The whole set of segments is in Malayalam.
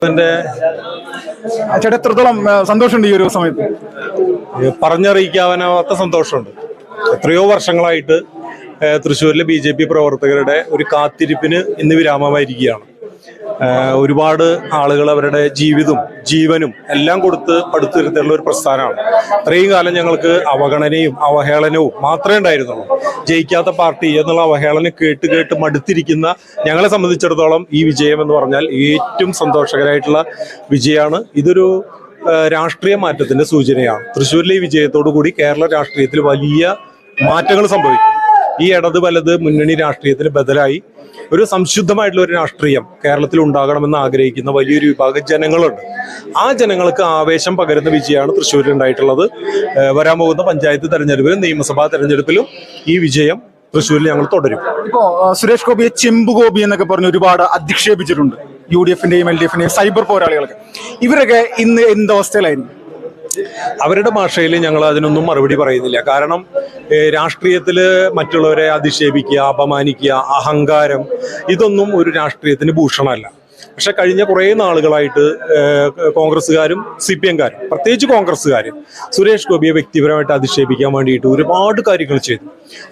ചേട്ടാ എത്രത്തോളം സന്തോഷമുണ്ട് ഈ ഒരു സമയത്ത്? പറഞ്ഞറിയിക്കാനാവാത്ത സന്തോഷമുണ്ട്. എത്രയോ വർഷങ്ങളായിട്ട് തൃശ്ശൂരിലെ BJP പ്രവർത്തകരുടെ ഒരു കാത്തിരിപ്പിന് ഇന്ന് വിരാമമായിരിക്കുകയാണ്. ഒരുപാട് ആളുകൾ അവരുടെ ജീവിതവും ജീവനും എല്ലാം കൊടുത്ത് പടുത്തുയർത്തിയുള്ള ഒരു പ്രസ്ഥാനമാണ്. ഇത്രയും കാലം ഞങ്ങൾക്ക് അവഗണനയും അവഹേളനവും മാത്രമേ ഉണ്ടായിരുന്നുള്ളൂ. ജയിക്കാത്ത പാർട്ടി എന്നുള്ള അവഹേളനം കേട്ട് കേട്ട് മടുത്തിരിക്കുന്ന ഞങ്ങളെ സംബന്ധിച്ചിടത്തോളം ഈ വിജയം എന്ന് പറഞ്ഞാൽ ഏറ്റവും സന്തോഷകരമായിട്ടുള്ള വിജയമാണ്. ഇതൊരു രാഷ്ട്രീയ മാറ്റത്തിന്റെ സൂചനയാണ്. തൃശ്ശൂരിലെ ഈ വിജയത്തോടു കൂടി കേരള രാഷ്ട്രീയത്തിൽ വലിയ മാറ്റങ്ങൾ സംഭവിക്കും. ഈ ഇടത് വലത് മുന്നണി രാഷ്ട്രീയത്തിന് ബദലായി ഒരു സംശുദ്ധമായിട്ടുള്ള ഒരു രാഷ്ട്രീയം കേരളത്തിൽ ഉണ്ടാകണമെന്ന് ആഗ്രഹിക്കുന്ന വലിയൊരു വിഭാഗം ജനങ്ങളുണ്ട്. ആ ജനങ്ങൾക്ക് ആവേശം പകരുന്ന വിജയമാണ് തൃശ്ശൂരിൽ ഉണ്ടായിട്ടുള്ളത്. വരാൻ പോകുന്ന പഞ്ചായത്ത് തെരഞ്ഞെടുപ്പിലും നിയമസഭാ തെരഞ്ഞെടുപ്പിലും ഈ വിജയം തൃശ്ശൂരിൽ ഞങ്ങൾ തുടരും. ഇപ്പോ സുരേഷ് ഗോപിയെ ചെമ്പ് ഗോപി എന്നൊക്കെ പറഞ്ഞ് ഒരുപാട് അധിക്ഷേപിച്ചിട്ടുണ്ട്. UDF-ന്റെയും LDF-ന്റെയും സൈബർ പോരാളികളൊക്കെ. ഇവരൊക്കെ ഇന്ന് എന്തവസ്ഥയിലായിരിക്കും? അവരുടെ ഭാഷയിൽ ഞങ്ങൾ അതിനൊന്നും മറുപടി പറയുന്നില്ല. കാരണം രാഷ്ട്രീയത്തിൽ മറ്റുള്ളവരെ അധിക്ഷേപിക്കുക, അപമാനിക്കുക, അഹങ്കാരം ഇതൊന്നും ഒരു രാഷ്ട്രീയത്തിന് ഭൂഷണമല്ല. പക്ഷെ കഴിഞ്ഞ കുറേ നാളുകളായിട്ട് കോൺഗ്രസ്സുകാരും CPM-കാരും പ്രത്യേകിച്ച് കോൺഗ്രസ്സുകാരും സുരേഷ് ഗോപിയെ വ്യക്തിപരമായിട്ട് അധിക്ഷേപിക്കാൻ വേണ്ടിയിട്ട് ഒരുപാട് കാര്യങ്ങൾ ചെയ്തു.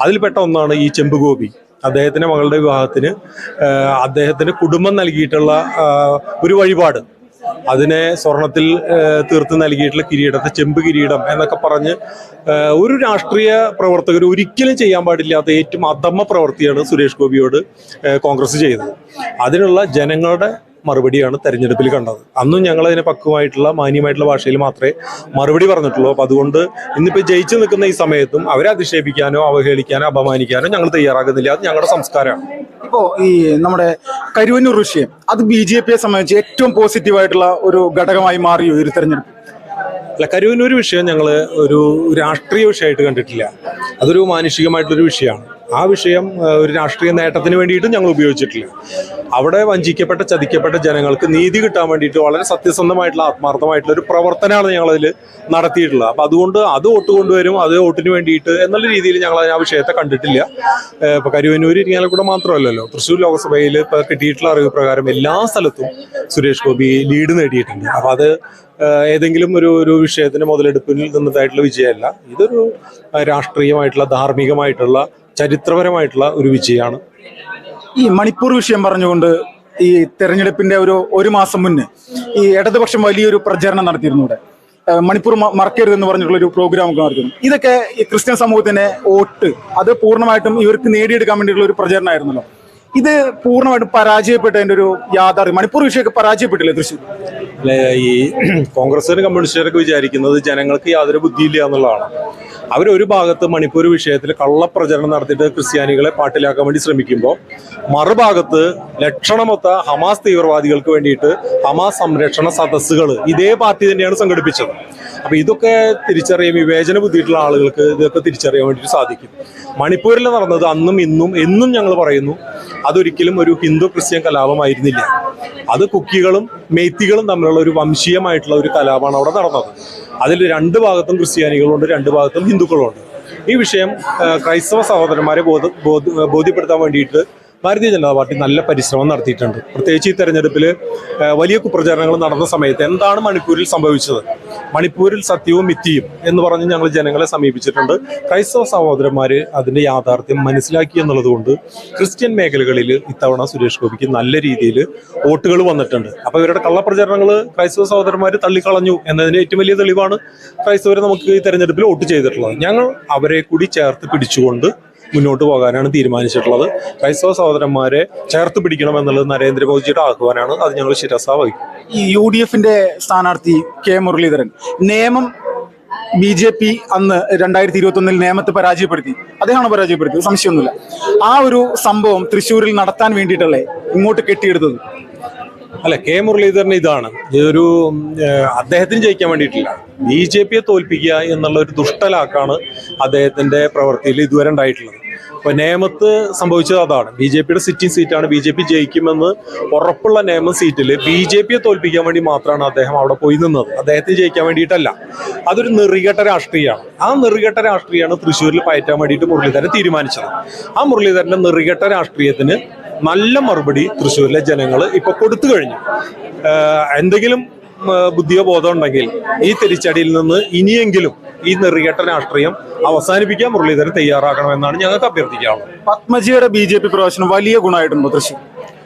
അതിൽപ്പെട്ട ഒന്നാണ് ഈ ചെമ്പ് ഗോപി. അദ്ദേഹത്തിന്റെ മകളുടെ വിവാഹത്തിന് അദ്ദേഹത്തിന്റെ കുടുംബം നൽകിയിട്ടുള്ള ഒരു വഴിപാട്, അതിനെ സ്വർണത്തിൽ തീർത്ത് നൽകിയിട്ടുള്ള കിരീടത്തെ ചെമ്പ് കിരീടം എന്നൊക്കെ പറഞ്ഞ് ഒരു രാഷ്ട്രീയ പ്രവർത്തകർ ഒരിക്കലും ചെയ്യാൻ പാടില്ലാത്ത ഏറ്റവും അധമ പ്രവൃത്തിയാണ് സുരേഷ് ഗോപിയോട് കോൺഗ്രസ് ചെയ്തത്. അതിനുള്ള ജനങ്ങളുടെ മറുപടിയാണ് തെരഞ്ഞെടുപ്പിൽ കണ്ടത്. അന്നും ഞങ്ങളതിനെ പക്വമായിട്ടുള്ള മാന്യമായിട്ടുള്ള ഭാഷയിൽ മാത്രമേ മറുപടി പറഞ്ഞിട്ടുള്ളൂ. അപ്പം അതുകൊണ്ട് ഇന്നിപ്പോൾ ജയിച്ചു നിൽക്കുന്ന ഈ സമയത്തും അവരെ അധിക്ഷേപിക്കാനോ അവഹേളിക്കാനോ അപമാനിക്കാനോ ഞങ്ങൾ തയ്യാറാകുന്നില്ല. അത് ഞങ്ങളുടെ സംസ്കാരമാണ്. ഇപ്പോ ഈ നമ്മുടെ കരുവന്നൂർ വിഷയം അത് BJP-യെ സംബന്ധിച്ച് ഏറ്റവും പോസിറ്റീവായിട്ടുള്ള ഒരു ഘടകമായി മാറിയോ ഈ തെരഞ്ഞെടുപ്പ്? അല്ല, കരുവന്നൂർ വിഷയം ഞങ്ങൾ ഒരു രാഷ്ട്രീയ വിഷയമായിട്ട് കണ്ടിട്ടില്ല. അതൊരു മാനുഷികമായിട്ടുള്ളൊരു വിഷയമാണ്. ആ വിഷയം ഒരു രാഷ്ട്രീയ നേട്ടത്തിന് വേണ്ടിയിട്ടും ഞങ്ങൾ ഉപയോഗിച്ചിട്ടില്ല. അവിടെ വഞ്ചിക്കപ്പെട്ട ചതിക്കപ്പെട്ട ജനങ്ങൾക്ക് നീതി കിട്ടാൻ വേണ്ടിയിട്ട് വളരെ സത്യസന്ധമായിട്ടുള്ള ആത്മാർത്ഥമായിട്ടുള്ള ഒരു പ്രവർത്തനമാണ് ഞങ്ങളതിൽ നടത്തിയിട്ടുള്ളത്. അപ്പം അതുകൊണ്ട് അത് വോട്ട് കൊണ്ടുവരും, അത് വോട്ടിന് വേണ്ടിയിട്ട് എന്നുള്ള രീതിയിൽ ഞങ്ങൾ ആ വിഷയത്തെ കണ്ടിട്ടില്ല. ഇപ്പം കരുവന്നൂർ ഇരിങ്ങാലക്കുട മാത്രമല്ലല്ലോ, തൃശ്ശൂർ ലോക്സഭയിൽ ഇപ്പോൾ കിട്ടിയിട്ടുള്ള അറിവ് പ്രകാരം എല്ലാ സ്ഥലത്തും സുരേഷ് ഗോപി ലീഡ് നേടിയിട്ടുണ്ട്. അപ്പം അത് ഏതെങ്കിലും ഒരു വിഷയത്തിന് മുതലെടുപ്പിൽ നിന്നതായിട്ടുള്ള വിജയമല്ല. ഇതൊരു രാഷ്ട്രീയമായിട്ടുള്ള ധാർമ്മികമായിട്ടുള്ള ചരിത്രപരമായിട്ടുള്ള ഒരു വിജയമാണ്. ഈ മണിപ്പൂർ വിഷയം പറഞ്ഞുകൊണ്ട് ഈ തെരഞ്ഞെടുപ്പിന്റെ ഒരു മാസം മുന്നേ ഈ ഇടതുപക്ഷം വലിയൊരു പ്രചരണം നടത്തിയിരുന്നു. ഇവിടെ മണിപ്പൂർ മറക്കരുതെന്ന് പറഞ്ഞിട്ടുള്ള ഒരു പ്രോഗ്രാം ഒക്കെ നടത്തുന്നു. ഇതൊക്കെ ഈ ക്രിസ്ത്യൻ സമൂഹത്തിന്റെ വോട്ട് അത് പൂർണ്ണമായിട്ടും ഇവർക്ക് നേടിയെടുക്കാൻ വേണ്ടിയിട്ടുള്ള ഒരു പ്രചരണമായിരുന്നല്ലോ. ഇത് പൂർണ്ണമായിട്ടും പരാജയപ്പെട്ടതിന്റെ ഒരു യാഥാർത്ഥ്യം. മണിപ്പൂർ വിഷയമൊക്കെ പരാജയപ്പെട്ടില്ലേ തൃശ്ശൂർ? ഈ കോൺഗ്രസിനും കമ്മ്യൂണിസ്റ്റുകാരൊക്കെ വിചാരിക്കുന്നത് ജനങ്ങൾക്ക് യാതൊരു ബുദ്ധിയില്ല എന്നുള്ളതാണ്. അവരൊരു ഭാഗത്ത് മണിപ്പൂർ വിഷയത്തിൽ കള്ളപ്രചരണം നടത്തിയിട്ട് ക്രിസ്ത്യാനികളെ പാട്ടിലാക്കാൻ വേണ്ടി ശ്രമിക്കുമ്പോൾ മറുഭാഗത്ത് ലക്ഷണമൊത്ത ഹമാസ് തീവ്രവാദികൾക്ക് വേണ്ടിയിട്ട് ഹമാസ് സംരക്ഷണ സദസ്സുകൾ ഇതേ പാർട്ടി തന്നെയാണ് സംഘടിപ്പിച്ചത്. അപ്പൊ ഇതൊക്കെ തിരിച്ചറിയാൻ വിവേചന ബുദ്ധിയിട്ടുള്ള ആളുകൾക്ക് ഇതൊക്കെ തിരിച്ചറിയാൻ വേണ്ടിയിട്ട് സാധിക്കും. മണിപ്പൂരിൽ നടന്നത് അന്നും ഇന്നും എന്നും ഞങ്ങൾ പറയുന്നു, അതൊരിക്കലും ഒരു ഹിന്ദു ക്രിസ്ത്യൻ കലാപമായിരുന്നില്ല. അത് കുക്കികളും മെയ്ത്തികളും തമ്മിലുള്ള ഒരു വംശീയമായിട്ടുള്ള ഒരു കലാപമാണ് അവിടെ നടന്നത്. അതിൽ രണ്ട് ഭാഗത്തും ക്രിസ്ത്യാനികളുണ്ട്, രണ്ട് ഭാഗത്തും ഹിന്ദുക്കളുണ്ട്. ഈ വിഷയം ക്രൈസ്തവ സഹോദരന്മാരെ ബോധ്യപ്പെടുത്താൻ വേണ്ടിയിട്ട് ഭാരതീയ ജനതാ പാർട്ടി നല്ല പരിശ്രമം നടത്തിയിട്ടുണ്ട്. പ്രത്യേകിച്ച് ഈ തെരഞ്ഞെടുപ്പിൽ വലിയ കുപ്രചാരണങ്ങൾ നടന്ന സമയത്ത് എന്താണ് മണിപ്പൂരിൽ സംഭവിച്ചത്, മണിപ്പൂരിൽ സത്യവും മിഥ്യയും എന്ന് പറഞ്ഞ് ഞങ്ങൾ ജനങ്ങളെ സമീപിച്ചിട്ടുണ്ട്. ക്രൈസ്തവ സഹോദരന്മാർ അതിൻ്റെ യാഥാർത്ഥ്യം മനസ്സിലാക്കി എന്നുള്ളത് കൊണ്ട് ക്രിസ്ത്യൻ മേഖലകളിൽ ഇത്തവണ സുരേഷ് ഗോപിക്ക് നല്ല രീതിയിൽ വോട്ടുകൾ വന്നിട്ടുണ്ട്. അപ്പോൾ ഇവരുടെ കള്ളപ്രചരണങ്ങൾ ക്രൈസ്തവ സഹോദരന്മാർ തള്ളിക്കളഞ്ഞു എന്നതിന് ഏറ്റവും വലിയ തെളിവാണ് ക്രൈസ്തവരെ നമുക്ക് ഈ തെരഞ്ഞെടുപ്പിൽ വോട്ട് ചെയ്തിട്ടുള്ളത്. ഞങ്ങൾ അവരെ കൂടി ചേർത്ത് പിടിച്ചുകൊണ്ട് മുന്നോട്ട് പോകാനാണ് തീരുമാനിച്ചിട്ടുള്ളത്. ക്രൈസ്തവ സഹോദരന്മാരെ ചേർത്ത് പിടിക്കണം എന്നുള്ളത് നരേന്ദ്രമോദിജിയുടെ ആഹ്വാനമാണ്. അത് ഞങ്ങൾ ശിരസ വഹിക്കും. ഈ UDF-ന്റെ സ്ഥാനാർത്ഥി K. മുരളീധരൻ നിയമം BJP അന്ന് 2021 നിയമത്തെ പരാജയപ്പെടുത്തി, അദ്ദേഹമാണ് പരാജയപ്പെടുത്തിയത്, സംശയമൊന്നുമില്ല. ആ ഒരു സംഭവം തൃശ്ശൂരിൽ നടത്താൻ വേണ്ടിയിട്ടല്ലേ ഇങ്ങോട്ട് കെട്ടിയെടുത്തത്? അല്ല, K. മുരളീധരൻ ഇതാണ് ഇതൊരു അദ്ദേഹത്തിന് ജയിക്കാൻ വേണ്ടിയിട്ടില്ല, BJP-യെ തോൽപ്പിക്കുക എന്നുള്ള ഒരു ദുഷ്ടലാക്കാണ് അദ്ദേഹത്തിന്റെ പ്രവൃത്തിയിൽ ഇതുവരെ ഉണ്ടായിട്ടുള്ളത്. അപ്പൊ നേമത്ത് സംഭവിച്ചത് അതാണ്. BJP-യുടെ സിറ്റിംഗ് സീറ്റാണ്, BJP ജയിക്കുമെന്ന് ഉറപ്പുള്ള നേമം സീറ്റിൽ BJP-യെ തോൽപ്പിക്കാൻ വേണ്ടി മാത്രമാണ് അദ്ദേഹം അവിടെ പോയി നിന്നത്, അദ്ദേഹത്തിന് ജയിക്കാൻ വേണ്ടിയിട്ടല്ല. അതൊരു നെറികെട്ട രാഷ്ട്രീയമാണ്. ആ നെറികെട്ട രാഷ്ട്രീയമാണ് തൃശ്ശൂരിൽ പയറ്റാൻ വേണ്ടിയിട്ട് മുരളീധരൻ തീരുമാനിച്ചത്. ആ മുരളീധരന്റെ നെറികെട്ട രാഷ്ട്രീയത്തിന് നല്ല മറുപടി തൃശ്ശൂരിലെ ജനങ്ങൾ ഇപ്പൊ കൊടുത്തു കഴിഞ്ഞു. എന്തെങ്കിലും ബുദ്ധിയോ ബോധം ഉണ്ടെങ്കിൽ ഈ തിരിച്ചടിയിൽ നിന്ന് ഇനിയെങ്കിലും ഈ നെറികെട്ട രാഷ്ട്രീയം അവസാനിപ്പിക്കാൻ മുരളീധരൻ തയ്യാറാക്കണമെന്നാണ് ഞങ്ങൾക്ക് അഭ്യർത്ഥിക്കാനുള്ളത്. പത്മജിയുടെ BJP പ്രവേശനം വലിയ ഗുണമായിട്ടുണ്ടോ തൃശ്ശൂർ?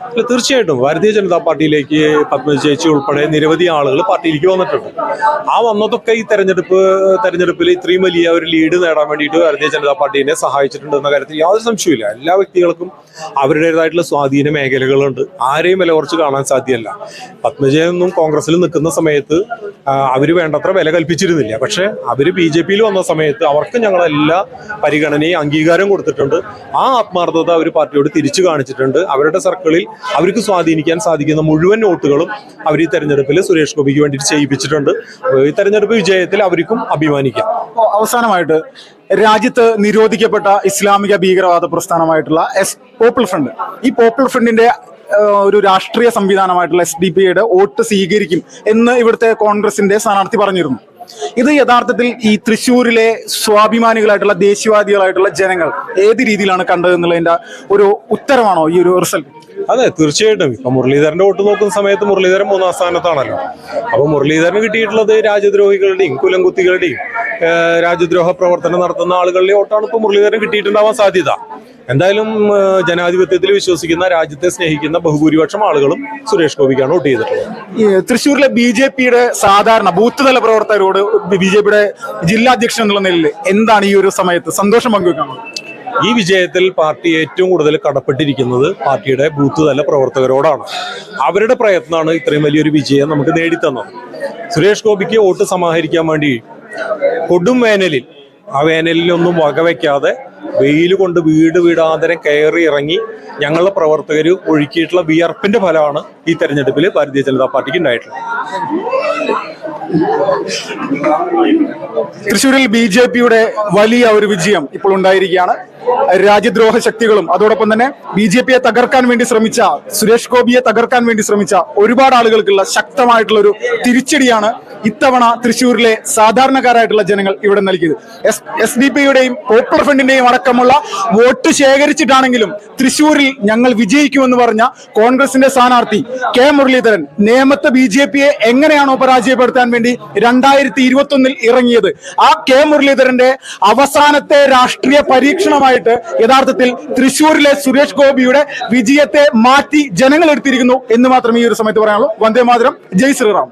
അല്ല, തീർച്ചയായിട്ടും ഭാരതീയ ജനതാ പാർട്ടിയിലേക്ക് പത്മജ ചേച്ചി ഉൾപ്പെടെ നിരവധി ആളുകൾ പാർട്ടിയിലേക്ക് വന്നിട്ടുണ്ട്. ആ വന്നതൊക്കെ ഈ തെരഞ്ഞെടുപ്പിൽ ഇത്രയും വലിയ ഒരു ലീഡ് നേടാൻ വേണ്ടിയിട്ട് ഭാരതീയ ജനതാ പാർട്ടിയെ സഹായിച്ചിട്ടുണ്ട് എന്ന കാര്യത്തിൽ യാതൊരു സംശയമില്ല. എല്ലാ വ്യക്തികൾക്കും അവരുടേതായിട്ടുള്ള സ്വാധീന മേഖലകളുണ്ട്. ആരെയും വില കുറച്ച് കാണാൻ സാധ്യമല്ല. പത്മജയൊന്നും കോൺഗ്രസിൽ നിൽക്കുന്ന സമയത്ത് അവര് വേണ്ടത്ര വില കൽപ്പിച്ചിരുന്നില്ല. പക്ഷെ അവര് BJPയിൽ വന്ന സമയത്ത് അവർക്ക് ഞങ്ങളെല്ലാ പരിഗണനയും അംഗീകാരം കൊടുത്തിട്ടുണ്ട്. ആ ആത്മാർത്ഥത അവർ പാർട്ടിയോട് തിരിച്ചു കാണിച്ചിട്ടുണ്ട്. അവരുടെ സർക്കിളിൽ അവർക്ക് സ്വാധീനിക്കാൻ സാധിക്കുന്ന മുഴുവൻ വോട്ടുകളും അവർ ഈ തെരഞ്ഞെടുപ്പിൽ സുരേഷ് ഗോപിക്ക് വേണ്ടിയിട്ട് ചെയ്യിപ്പിച്ചിട്ടുണ്ട്. ഈ തെരഞ്ഞെടുപ്പ് വിജയത്തിൽ അവർക്കും അഭിമാനിക്കാം. അവസാനമായിട്ട്, രാജ്യത്ത് നിരോധിക്കപ്പെട്ട ഇസ്ലാമിക ഭീകരവാദ പ്രസ്ഥാനമായിട്ടുള്ള പോപ്പുലർ ഫ്രണ്ട്, ഈ പോപ്പുലർ ഫ്രണ്ടിന്റെ ഒരു രാഷ്ട്രീയ സംവിധാനമായിട്ടുള്ള SDP-യുടെ വോട്ട് സ്വീകരിക്കും എന്ന് ഇവിടുത്തെ കോൺഗ്രസിന്റെ സ്ഥാനാർത്ഥി പറഞ്ഞിരുന്നു. ഇത് യഥാർത്ഥത്തിൽ ഈ തൃശ്ശൂരിലെ സ്വാഭിമാനികളായിട്ടുള്ള ദേശീയവാദികളായിട്ടുള്ള ജനങ്ങൾ ഏത് രീതിയിലാണ് കണ്ടതെന്നുള്ളതിന്റെ ഒരു ഉത്തരമാണോ ഈ ഒരു റിസൾട്ട്? അതെ, തീർച്ചയായിട്ടും. ഇപ്പൊ മുരളീധരന്റെ വോട്ട് നോക്കുന്ന സമയത്ത് മുരളീധരൻ 3-ാം സ്ഥാനത്താണല്ലോ. അപ്പൊ മുരളീധരന് കിട്ടിയിട്ടുള്ളത് രാജ്യദ്രോഹികളുടെയും കുലംകുത്തികളുടെയും രാജ്യദ്രോഹ പ്രവർത്തനം നടത്തുന്ന ആളുകളുടെ വോട്ടാണ് ഇപ്പൊ മുരളീധരൻ കിട്ടിയിട്ടുണ്ടാവാൻ സാധ്യത. എന്തായാലും ജനാധിപത്യത്തിൽ വിശ്വസിക്കുന്ന, രാജ്യത്തെ സ്നേഹിക്കുന്ന ബഹുഭൂരിപക്ഷം ആളുകളും സുരേഷ് ഗോപിക്കാണ് വോട്ട് ചെയ്തിട്ടുള്ളത്. തൃശ്ശൂരിലെ BJP-യുടെ സാധാരണ ബൂത്ത് തല പ്രവർത്തകരോട് BJP-യുടെ ജില്ലാ അധ്യക്ഷൻ എന്നുള്ള നിലയിൽ എന്താണ് ഈ ഒരു സമയത്ത് സന്തോഷം പങ്കുവെക്കുന്നത്? ഈ വിജയത്തിൽ പാർട്ടി ഏറ്റവും കൂടുതൽ കടപ്പെട്ടിരിക്കുന്നത് പാർട്ടിയുടെ ബൂത്ത് തല പ്രവർത്തകരോടാണ്. അവരുടെ പ്രയത്നമാണ് ഇത്രയും വലിയൊരു വിജയം നമുക്ക് നേടിത്തന്നത്. സുരേഷ് ഗോപിക്ക് വോട്ട് സമാഹരിക്കാൻ വേണ്ടി കൊടും വേനലിൽ, ആ വേനലിലൊന്നും വകവയ്ക്കാതെ വെയിൽ കൊണ്ട് വീടാന്തരം കയറി ഇറങ്ങി ഞങ്ങളുടെ പ്രവർത്തകർ ഒഴുക്കിയിട്ടുള്ള വിയർപ്പിന്റെ ഫലമാണ് ഈ തെരഞ്ഞെടുപ്പിൽ ഭാരതീയ ജനതാ പാർട്ടിക്ക് ഉണ്ടായിട്ടുള്ളത്. തൃശ്ശൂരിൽ BJP-യുടെ വലിയ ഒരു വിജയം ഇപ്പോൾ ഉണ്ടായിരിക്കുകയാണ്. രാജ്യദ്രോഹ ശക്തികളും അതോടൊപ്പം തന്നെ BJP-യെ തകർക്കാൻ വേണ്ടി ശ്രമിച്ച, സുരേഷ് ഗോപിയെ തകർക്കാൻ വേണ്ടി ശ്രമിച്ച ഒരുപാട് ആളുകൾക്കുള്ള ശക്തമായിട്ടുള്ള ഒരു തിരിച്ചടിയാണ് ഇത്തവണ തൃശ്ശൂരിലെ സാധാരണക്കാരായിട്ടുള്ള ജനങ്ങൾ ഇവിടെ നൽകിയത്. SDP-യുടെയും പോപ്പുലർ ഫ്രണ്ടിന്റെയും അടക്കമുള്ള വോട്ട് ശേഖരിച്ചിട്ടാണെങ്കിലും തൃശ്ശൂരിൽ ഞങ്ങൾ വിജയിക്കുമെന്ന് പറഞ്ഞ കോൺഗ്രസിന്റെ സ്ഥാനാർത്ഥി K മുരളീധരൻ നേമത്തെ BJP-യെ എങ്ങനെയാണോ പരാജയപ്പെടുത്താൻ വേണ്ടി 2021 ഇറങ്ങിയത്, ആ K മുരളീധരന്റെ അവസാനത്തെ രാഷ്ട്രീയ പരീക്ഷണമായിട്ട് യഥാർത്ഥത്തിൽ തൃശ്ശൂരിലെ സുരേഷ് ഗോപിയുടെ വിജയത്തെ മാറ്റി ജനങ്ങൾ എടുത്തിരിക്കുന്നു എന്ന് മാത്രമേ ഈ ഒരു സമയത്ത് പറയാനുള്ളൂ. വന്ദേ മാതരം, ജയ് ശ്രീറാം.